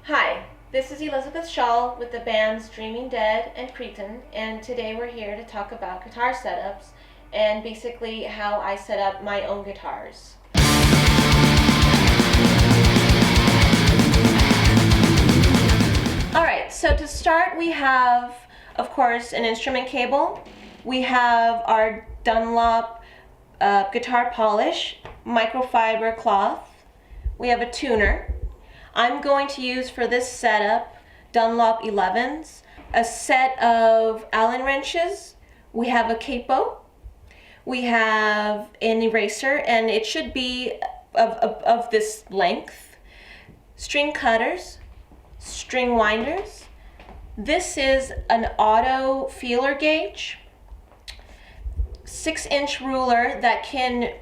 Hi, this is Elizabeth Schall with the bands Dreaming Dead and Cretin, and today we're here to talk about guitar setups and basically how I set up my own guitars. Alright, so to start we have, of course, an instrument cable. We have our Dunlop guitar polish, microfiber cloth. We have a tuner. I'm going to use for this setup Dunlop 11s, a set of Allen wrenches. We have a capo. We have an eraser, and it should be of this length. String cutters, string winders. This is an auto feeler gauge, 6-inch ruler that can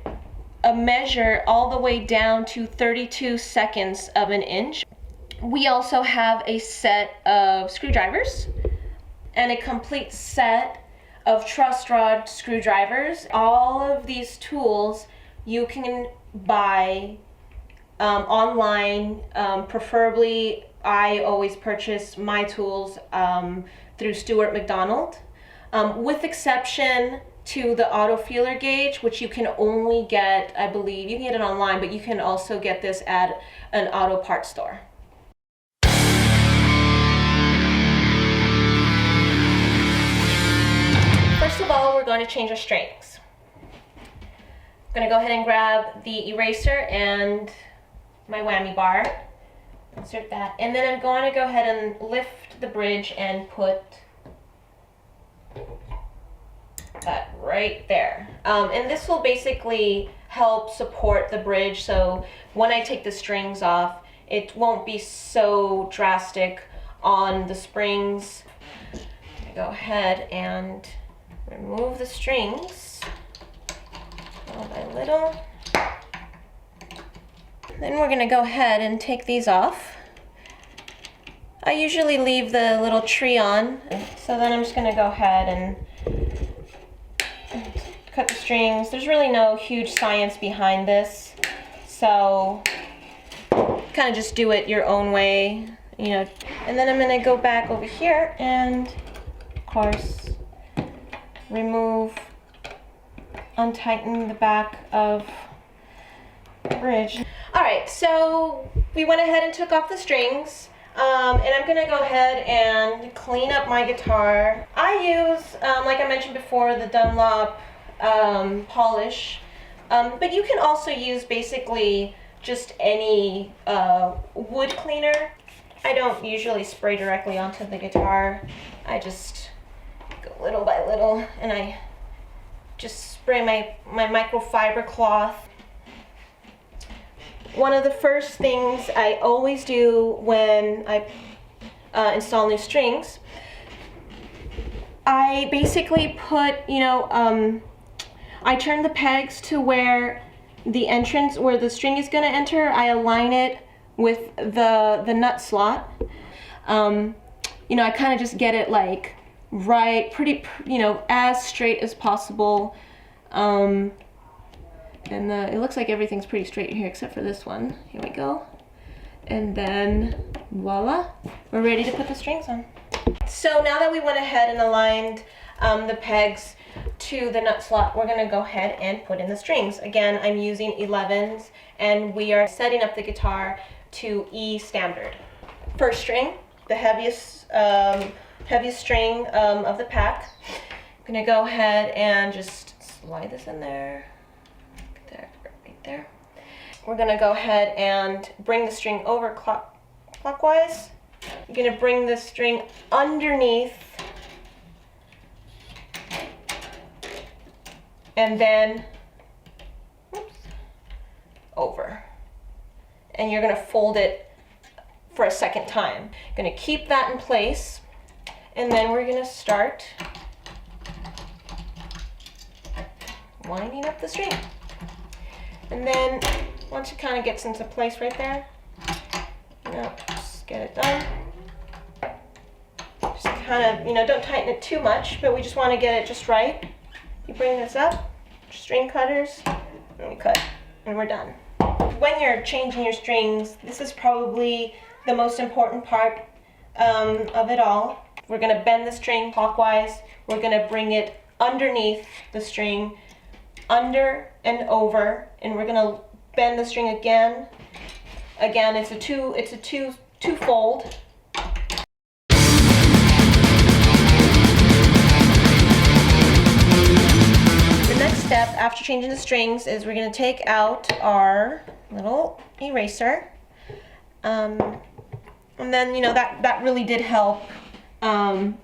measure all the way down to 32 seconds of an inch. We also have a set of screwdrivers and a complete set of truss rod screwdrivers. All of these tools you can buy online. Preferably, I always purchase my tools through Stuart McDonald, with exception to the auto feeler gauge, which you can only get, I believe, you can get it online, but you can also get this at an auto parts store. First of all, we're going to change our strings. I'm going to go ahead and grab the eraser and my whammy bar, insert that, and then I'm going to go ahead and lift the bridge and put that right there. And this will basically help support the bridge, so when I take the strings off, it won't be so drastic on the springs. Go ahead and remove the strings little by little. Then we're going to go ahead and take these off. I usually leave the little tree on, so then I'm just going to go ahead and cut the strings. There's really no huge science behind this, so kind of just do it your own way, you know. And then I'm going to go back over here and, of course, untighten the back of the bridge. Alright, so we went ahead and took off the strings, and I'm going to go ahead and clean up my guitar. I use, like I mentioned before, the Dunlop polish, but you can also use basically just any wood cleaner. I don't usually spray directly onto the guitar. I just go little by little, and I just spray my microfiber cloth. One of the first things I always do when I install new strings, I basically put, I turn the pegs to where the entrance, where the string is going to enter. I align it with the nut slot. I kind of just get it like right, pretty, as straight as possible. And it looks like everything's pretty straight here except for this one. Here we go. And then voila, we're ready to put the strings on. So now that we went ahead and aligned the pegs to the nut slot, we're going to go ahead and put in the strings. Again, I'm using 11s, and we are setting up the guitar to E standard. First string, the heaviest string of the pack. I'm going to go ahead and just slide this in there. Right there. We're going to go ahead and bring the string over clockwise. You're going to bring the string underneath, and then over. And you're going to fold it for a second time. Going to keep that in place, and then we're going to start winding up the string. And then once it kind of gets into place right there, just get it done. Just kind of, don't tighten it too much, but we just want to get it just right. You bring this up, string cutters, and we cut, and we're done. When you're changing your strings, this is probably the most important part of it all. We're going to bend the string clockwise. We're going to bring it underneath the string, under and over, and we're going to bend the string again. Again, it's a two-fold. The next step after changing the strings is we're going to take out our little eraser. And then, you know, that really did help kind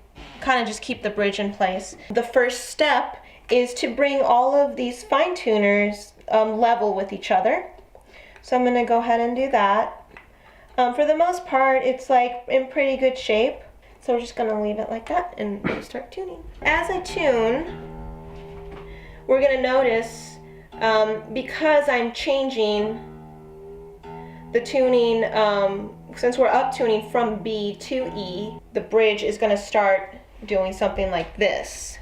of just keep the bridge in place. The first step is to bring all of these fine tuners level with each other. So I'm going to go ahead and do that. For the most part, it's like in pretty good shape. So we're just going to leave it like that and start tuning. As I tune, we're going to notice, because I'm changing the tuning, since we're up tuning from B to E, the bridge is going to start doing something like this,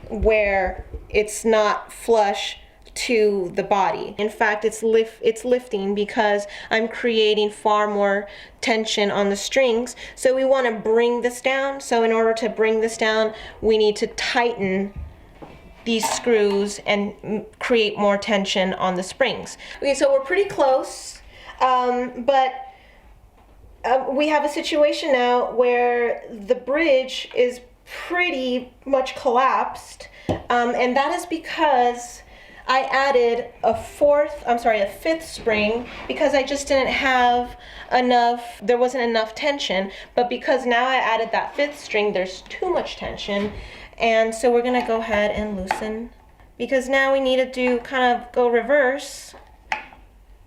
where it's not flush to the body. In fact, it's lifting because I'm creating far more tension on the strings. So we want to bring this down. So in order to bring this down, we need to tighten these screws and create more tension on the springs. Okay, so we're pretty close, but we have a situation now where the bridge is pretty much collapsed, and that is because I added a fifth spring because I just didn't have enough, there wasn't enough tension, but because now I added that fifth string, there's too much tension, and so we're gonna go ahead and loosen, because now we need to kind of go reverse,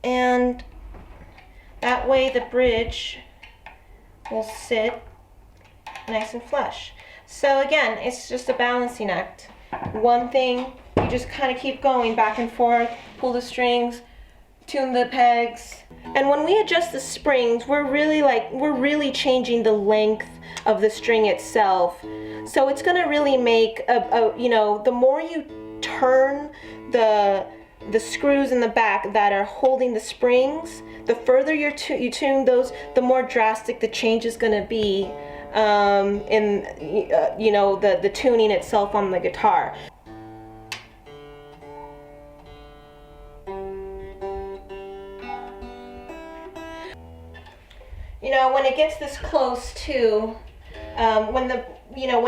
and that way the bridge will sit nice and flush. So again, it's just a balancing act. One thing, you just kind of keep going back and forth, pull the strings, tune the pegs. And when we adjust the springs, we're really changing the length of the string itself. So it's gonna really make you know, the more you turn the screws in the back that are holding the springs, the further you tune those, the more drastic the change is gonna be in you know, the tuning itself on the guitar. You know, when it gets this close to when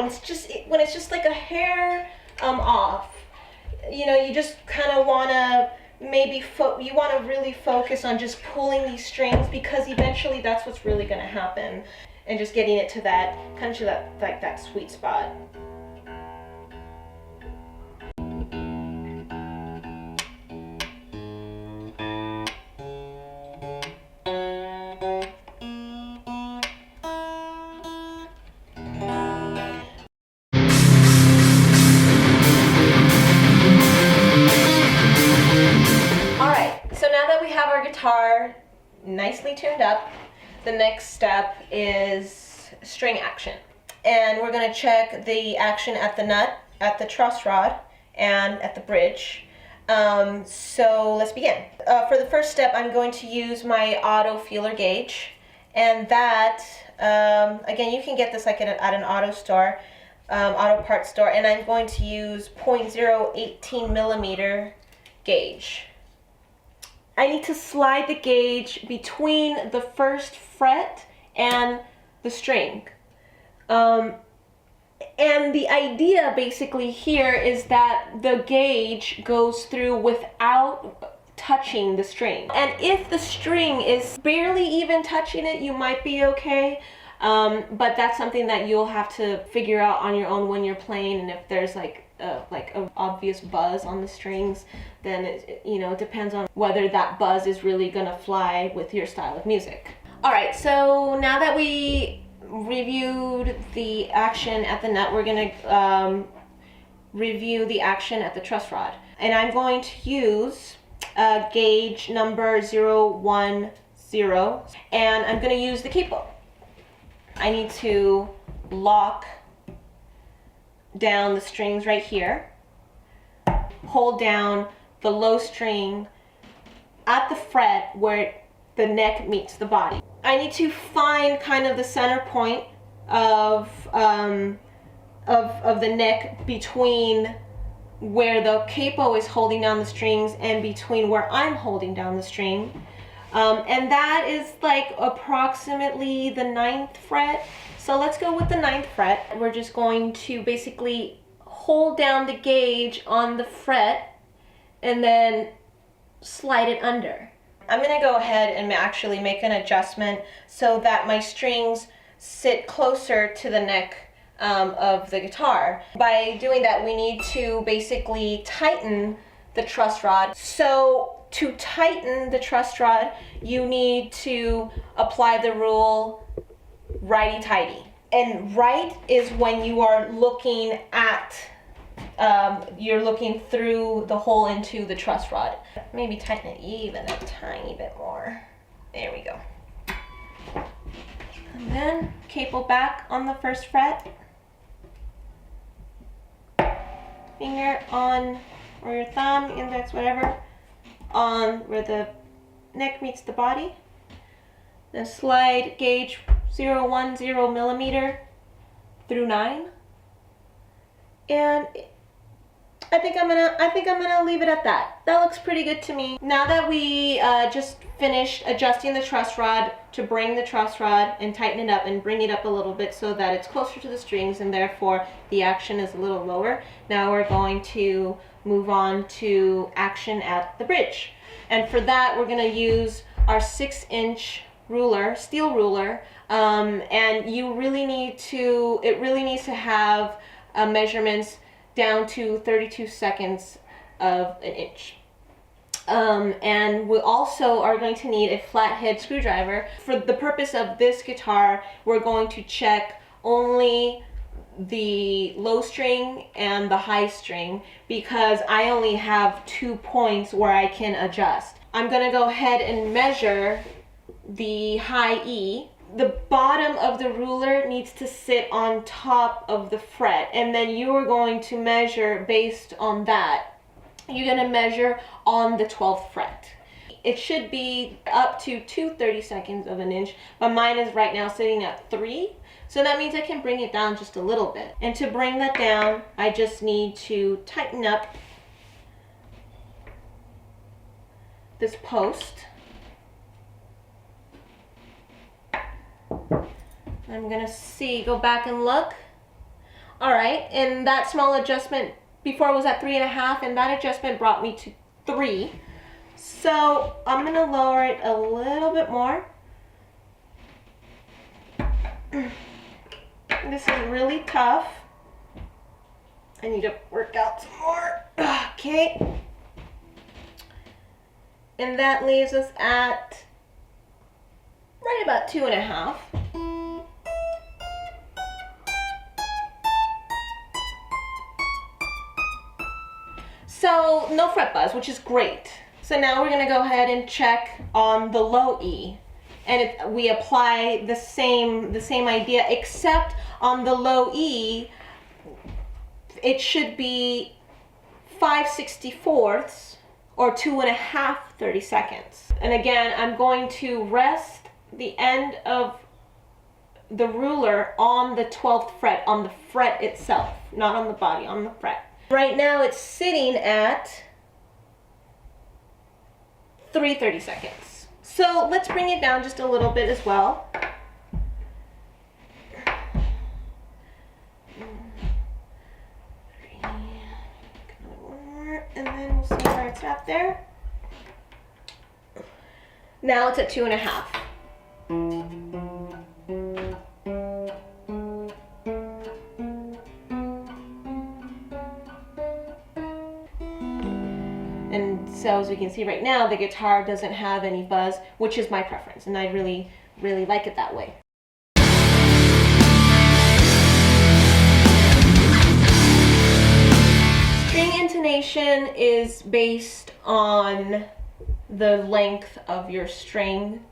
it's just like a hair off, you know, you just kind of want to you want to really focus on just pulling these strings, because eventually that's what's really going to happen, and just getting it to that kind of that sweet spot. Guitar nicely tuned up, the next step is string action, and we're going to check the action at the nut, at the truss rod, and at the bridge. So let's begin. For the first step, I'm going to use my auto feeler gauge, and that again, you can get this like at an auto store, auto parts store, and I'm going to use 0.018 millimeter gauge. I need to slide the gauge between the first fret and the string. And the idea basically here is that the gauge goes through without touching the string. And if the string is barely even touching it, you might be okay. But that's something that you'll have to figure out on your own when you're playing, and if there's like an obvious buzz on the strings, then it depends on whether that buzz is really gonna fly with your style of music. All right, so now that we reviewed the action at the nut, we're gonna review the action at the truss rod, and I'm going to use gauge number 010, and I'm gonna use the capo. I need to lock down the strings right here, hold down the low string at the fret where the neck meets the body. I need to find kind of the center point of the neck between where the capo is holding down the strings and between where I'm holding down the string. And that is like approximately the 9th fret. So let's go with the 9th fret. We're just going to basically hold down the gauge on the fret and then slide it under. I'm gonna go ahead and actually make an adjustment so that my strings sit closer to the neck of the guitar. By doing that, we need to basically tighten the truss rod. So to tighten the truss rod, you need to apply the rule righty-tighty. And right is when you are looking at, you're looking through the hole into the truss rod. Maybe tighten it even a tiny bit more. There we go. And then capo back on the 1st fret. Finger on, or your thumb, index, whatever, on where the neck meets the body. Then slide gauge 010 millimeter through 9. And I think I'm gonna leave it at that. That looks pretty good to me. Now that we just finished adjusting the truss rod to bring the truss rod and tighten it up and bring it up a little bit so that it's closer to the strings and therefore the action is a little lower. Now we're going to move on to action at the bridge. And for that, we're gonna use our 6-inch ruler, steel ruler, and you really need to, it really needs to have measurements down to 32 seconds of an inch. And we also are going to need a flathead screwdriver. For the purpose of this guitar, we're going to check only the low string and the high string because I only have 2 points where I can adjust. I'm gonna go ahead and measure the high E. The bottom of the ruler needs to sit on top of the fret, and then you are going to measure based on that. You're gonna measure on the 12th fret. It should be up to 2/32 of an inch, but mine is right now sitting at 3. So that means I can bring it down just a little bit. And to bring that down, I just need to tighten up this post. I'm gonna go back and look. All right, and that small adjustment before was at 3.5, and that adjustment brought me to 3. So I'm gonna lower it a little bit more. This is really tough. I need to work out some more. Okay. And that leaves us at right about 2.5. So no fret buzz, which is great. So now we're gonna go ahead and check on the low E. And we apply the same idea, except on the low E, it should be 5/64 or 2.5 30-seconds. And again, I'm going to rest the end of the ruler on the 12th fret, on the fret itself, not on the body, on the fret. Right now it's sitting at 3/32. So let's bring it down just a little bit as well. And then we'll see where it's at there. Now it's at 2.5. And so as we can see right now, the guitar doesn't have any buzz, which is my preference, and I really, really like it that way. String intonation is based on the length of your string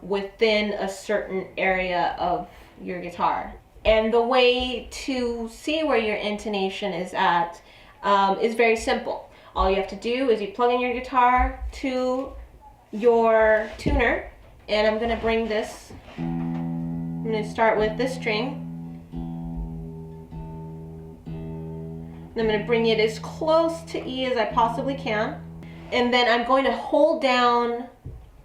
within a certain area of your guitar. And the way to see where your intonation is at is very simple. All you have to do is you plug in your guitar to your tuner, And I'm gonna bring this, I'm gonna start with this string. And I'm gonna bring it as close to E as I possibly can. And then I'm going to hold down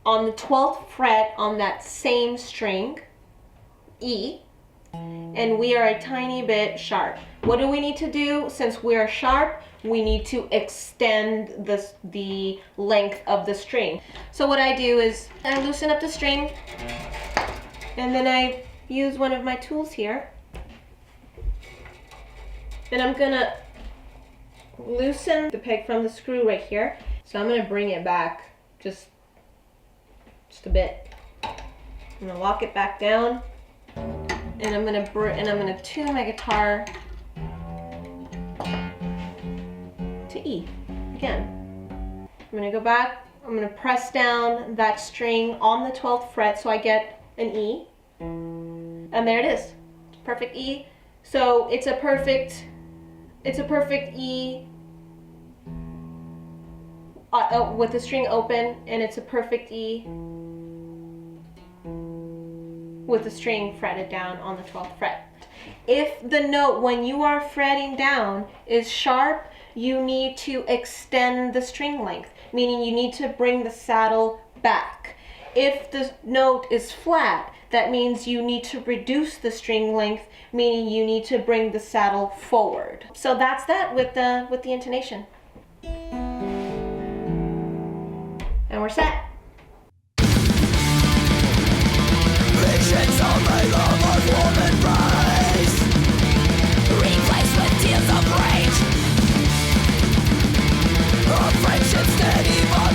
on the 12th fret on that same string, E, and we are a tiny bit sharp. What do we need to do? Since we are sharp, we need to extend the length of the string. So what I do is I loosen up the string, and then I use one of my tools here, and I'm gonna loosen the peg from the screw right here. So I'm gonna bring it back just a bit. I'm gonna lock it back down, and I'm gonna tune my guitar to E again. I'm gonna go back. I'm gonna press down that string on the 12th fret so I get an E, and there it is. It's a perfect E. So it's a perfect E with the string open, and it's a perfect E with the string fretted down on the 12th fret. If the note when you are fretting down is sharp, you need to extend the string length, meaning you need to bring the saddle back. If the note is flat, that means you need to reduce the string length, meaning you need to bring the saddle forward. So that's that with the intonation. And we're set. Visions of a lover's woman rise, replaced with tears of rage. A friendship steady but